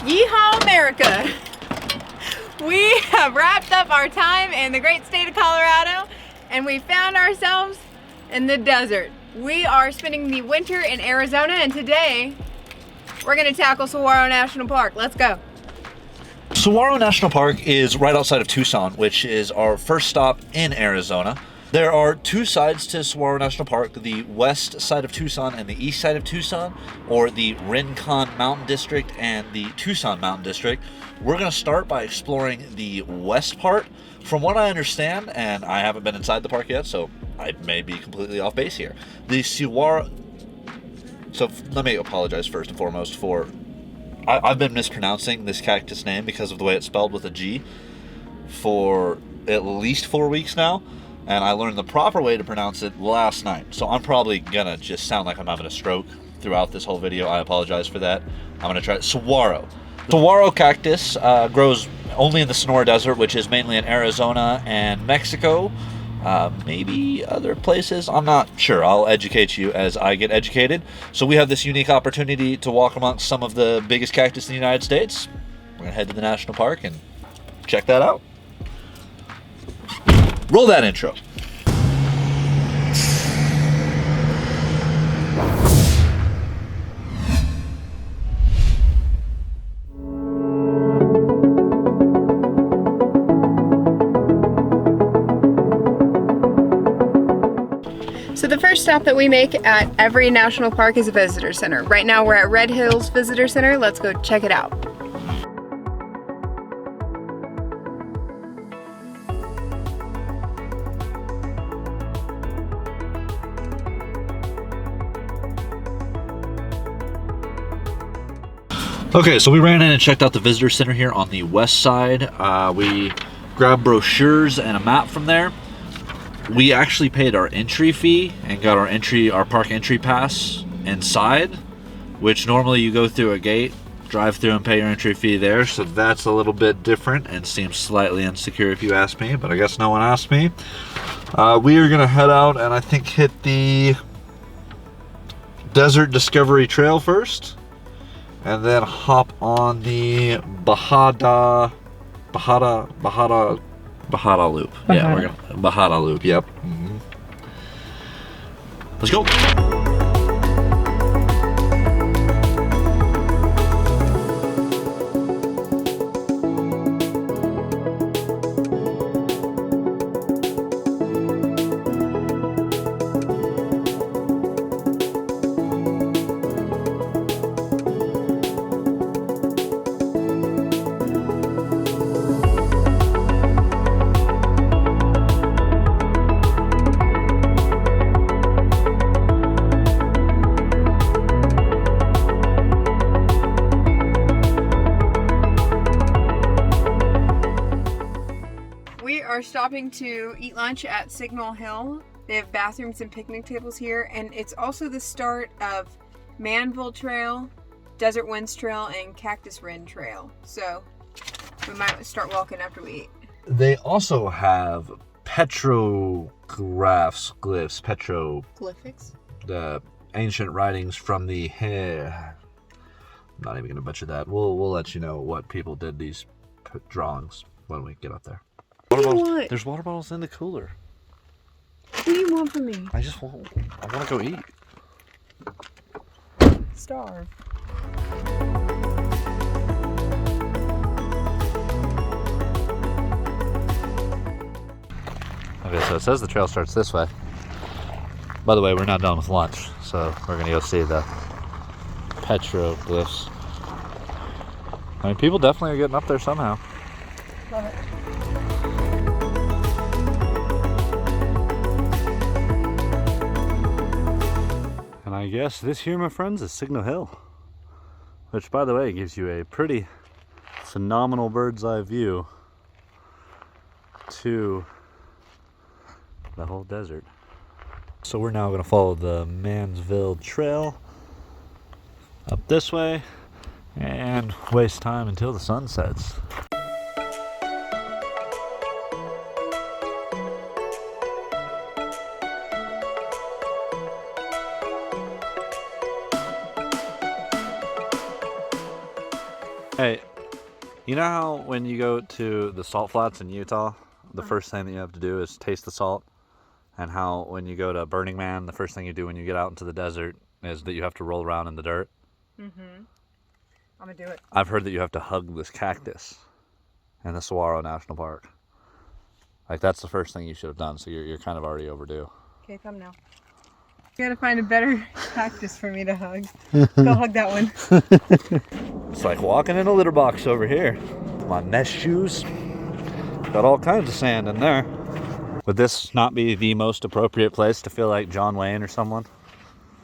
Yeehaw, America! We have wrapped up our time in the great state of Colorado and we found ourselves in the desert. We are spending the winter in Arizona and today we're going to tackle Saguaro National Park. Let's go. Saguaro National Park is right outside of Tucson, which is our first stop in Arizona. There are two sides to Saguaro National Park, the west side of Tucson and the east side of Tucson, or the Rincon Mountain District and the Tucson Mountain District. We're going to start by exploring the west part. From what I understand, and I haven't been inside the park yet, so I may be completely off base here. The Saguaro... So let me apologize first and foremost for... I've been mispronouncing this cactus name because of the way it's spelled with a G for at least 4 weeks now. And I learned the proper way to pronounce it last night. So I'm probably gonna just sound like I'm having a stroke throughout this whole video. I apologize for that. I'm gonna try it. Saguaro. Saguaro cactus grows only in the Sonora Desert, which is mainly in Arizona and Mexico. Maybe other places. I'm not sure. I'll educate you as I get educated. So we have this unique opportunity to walk amongst some of the biggest cactus in the United States. We're gonna head to the national park and check that out. Roll that intro. So the first stop that we make at every national park is a visitor center. Right now we're at Red Hills Visitor Center. Let's go check it out. Okay, so we ran in and checked out the visitor center here on the west side. We grabbed brochures and a map from there. We actually paid our entry fee and got our park entry pass inside, which normally you go through a gate, drive through and pay your entry fee there. So that's a little bit different and seems slightly insecure if you ask me, but I guess no one asked me. We are gonna head out and I think hit the Desert Discovery Trail first. And then hop on the Bajada Loop. Yeah, we're gonna Bajada Loop. Yep. Let's go. Are stopping to eat lunch at Signal Hill. They have bathrooms and picnic tables here, and it's also the start of Manville Trail, Desert Winds Trail, and Cactus Wren Trail. So we might start walking after we eat. They also have petroglyphs, the ancient writings from the I'm not even gonna butcher that. We'll let you know what people did these drawings when we get up there. What do you want? There's water bottles in the cooler. What do you want from me? I want to go eat. Starve. Okay, so it says the trail starts this way. By the way, we're not done with lunch, so we're gonna go see the petroglyphs. I mean, people definitely are getting up there somehow. Love it. And I guess this here, my friends, is Signal Hill, which, by the way, gives you a pretty phenomenal bird's eye view to the whole desert. So we're now going to follow the Manville Trail up this way and waste time until the sun sets. Hey, you know how when you go to the salt flats in Utah, the first thing that you have to do is taste the salt? And how when you go to Burning Man, the first thing you do when you get out into the desert is that you have to roll around in the dirt? Mm-hmm. I'm gonna do it. I've heard that you have to hug this cactus in the Saguaro National Park. Like, that's the first thing you should have done, so you're kind of already overdue. Okay, thumbnail. You gotta find a better cactus for me to hug. Go hug that one. It's like walking in a litter box over here. My mesh shoes. Got all kinds of sand in there. Would this not be the most appropriate place to feel like John Wayne or someone?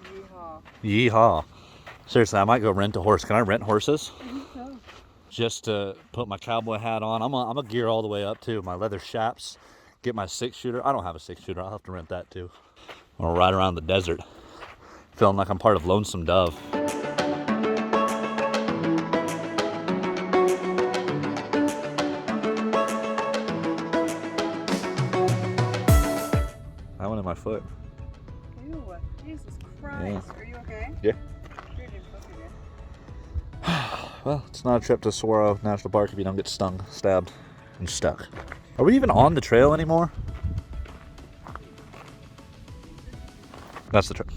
Yeehaw. Yeehaw. Seriously, I might go rent a horse. Can I rent horses? I think so. Just to put my cowboy hat on. I'm a gear all the way up too. My leather chaps. Get my 6-shooter. I don't have a 6-shooter. I'll have to rent that too. I'm gonna ride around the desert, feeling like I'm part of Lonesome Dove. That one in my foot. Ew, Jesus Christ. Are you okay? Yeah. You're doing okay. Well, it's not a trip to Saguaro National Park if you don't get stung, stabbed, and stuck. Are we even on the trail anymore? That's the trip.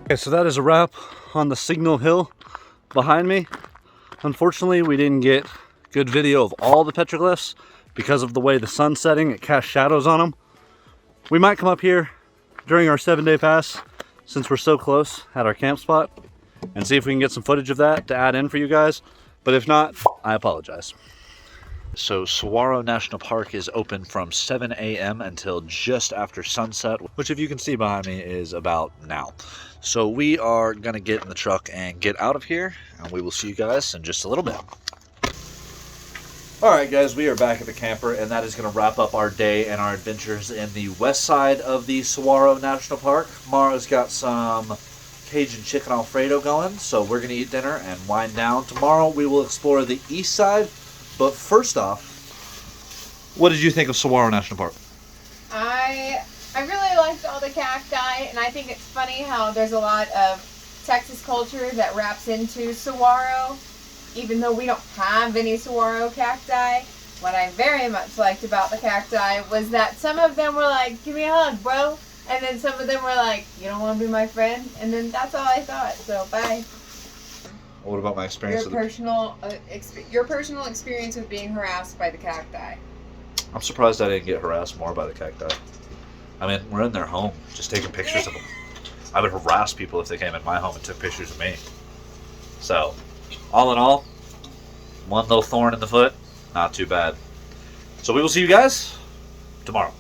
Okay, so that is a wrap on the Signal Hill behind me. Unfortunately, we didn't get good video of all the petroglyphs because of the way the sun's setting. It casts shadows on them. We might come up here during our 7-day pass, since we're so close at our camp spot, and see if we can get some footage of that to add in for you guys. But if not, I apologize. So Saguaro National Park is open from 7 a.m. until just after sunset, which, if you can see behind me, is about now. So we are going to get in the truck and get out of here, and we will see you guys in just a little bit. Alright guys, we are back at the camper, and that is going to wrap up our day and our adventures in the west side of the Saguaro National Park. Mara's got some Cajun chicken Alfredo going, so we're going to eat dinner and wind down. Tomorrow we will explore the east side, but first off, what did you think of Saguaro National Park? I really liked all the cacti, and I think it's funny how there's a lot of Texas culture that wraps into saguaro, even though we don't have any saguaro cacti. What I very much liked about the cacti was that some of them were like, give me a hug, bro. And then some of them were like, you don't want to be my friend? And then that's all I thought, so bye. What about my experience? Your personal experience with being harassed by the cacti. I'm surprised I didn't get harassed more by the cacti. I mean, we're in their home, just taking pictures of them. I would harass people if they came in my home and took pictures of me. So, all in all, one little thorn in the foot, not too bad. So we will see you guys tomorrow.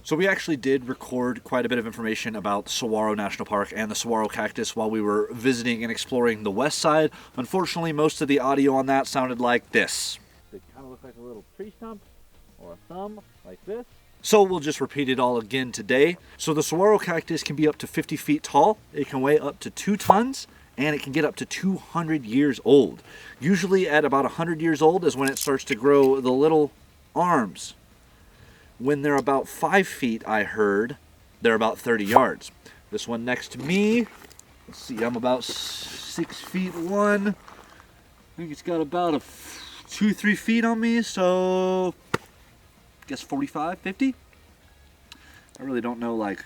So we actually did record quite a bit of information about Saguaro National Park and the saguaro cactus while we were visiting and exploring the west side. Unfortunately, most of the audio on that sounded like this. It kind of looked like a little tree stump or a thumb, like this. So we'll just repeat it all again today. So the saguaro cactus can be up to 50 feet tall, it can weigh up to 2 tons, and it can get up to 200 years old. Usually at about 100 years old is when it starts to grow the little arms. When they're about 5 feet, I heard, they're about 30 yards. This one next to me, let's see, I'm about 6 feet 1. I think it's got about 2-3 feet on me, so I guess 45, 50. I really don't know like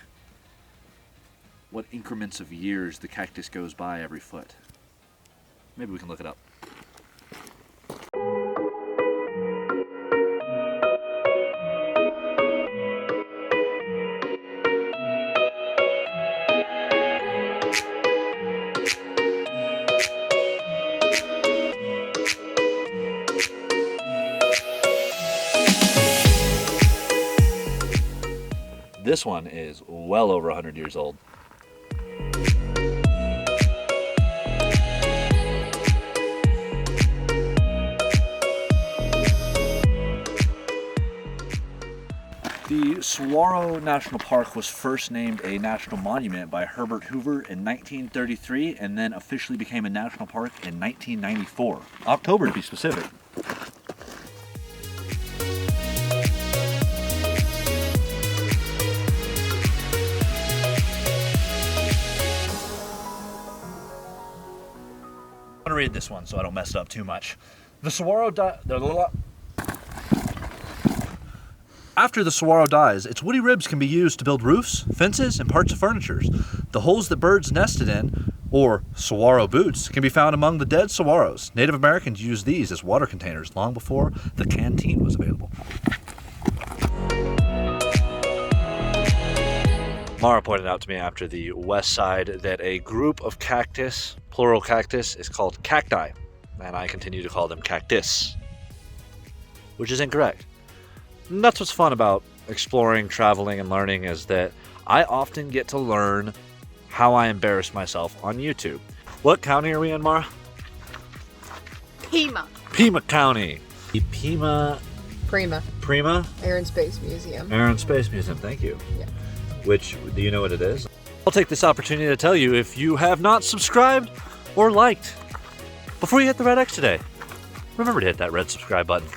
what increments of years the cactus goes by every foot. Maybe we can look it up. This one is well over 100 years old. Saguaro National Park was first named a national monument by Herbert Hoover in 1933 and then officially became a national park in 1994. October to be specific. I'm going to read this one so I don't mess it up too much. After the saguaro dies, its woody ribs can be used to build roofs, fences, and parts of furniture. The holes that birds nested in, or saguaro boots, can be found among the dead saguaros. Native Americans used these as water containers long before the canteen was available. Mara pointed out to me after the west side that a group of cactus, plural cactus, is called cacti, and I continue to call them cactus, which is incorrect. And that's what's fun about exploring, traveling, and learning, is that I often get to learn how I embarrass myself on YouTube. What county are we in, Mara? Pima. Pima County. Pima. Prima. Air and Space Museum. Air and Space Museum, thank you. Yeah. Which, do you know what it is? I'll take this opportunity to tell you, if you have not subscribed or liked, before you hit the red X today, remember to hit that red subscribe button.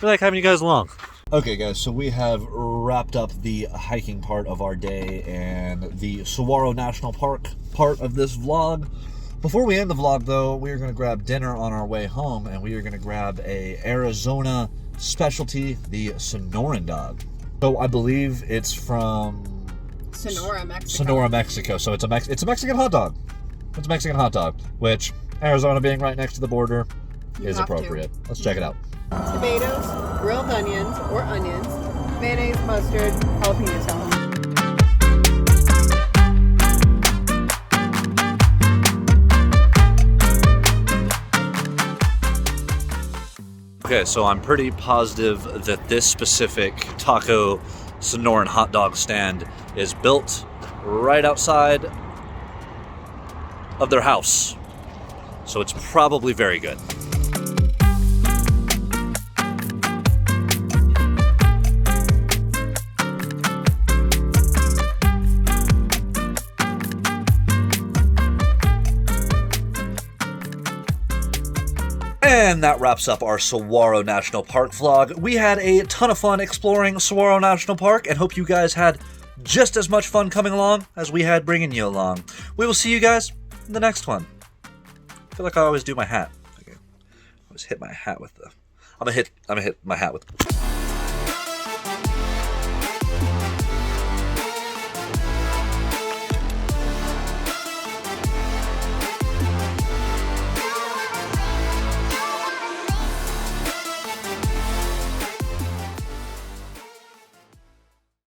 We like having you guys along. Okay guys, so we have wrapped up the hiking part of our day and the Saguaro National Park part of this vlog. Before we end the vlog though, we are going to grab dinner on our way home, and we are going to grab a Arizona specialty, the Sonoran dog. So I believe it's from Sonora, Mexico. Sonora, Mexico. So it's a Mexican hot dog. It's a Mexican hot dog, which Arizona being right next to the border is appropriate. Let's check it out. Tomatoes, grilled onions or onions, mayonnaise, mustard, jalapeno sauce. Okay, so I'm pretty positive that this specific taco Sonoran hot dog stand is built right outside of their house. So it's probably very good. And that wraps up our Saguaro National Park vlog. We had a ton of fun exploring Saguaro National Park and hope you guys had just as much fun coming along as we had bringing you along. We will see you guys in the next one. I feel like I always do my hat. I always hit my hat with the... I'm gonna hit my hat with...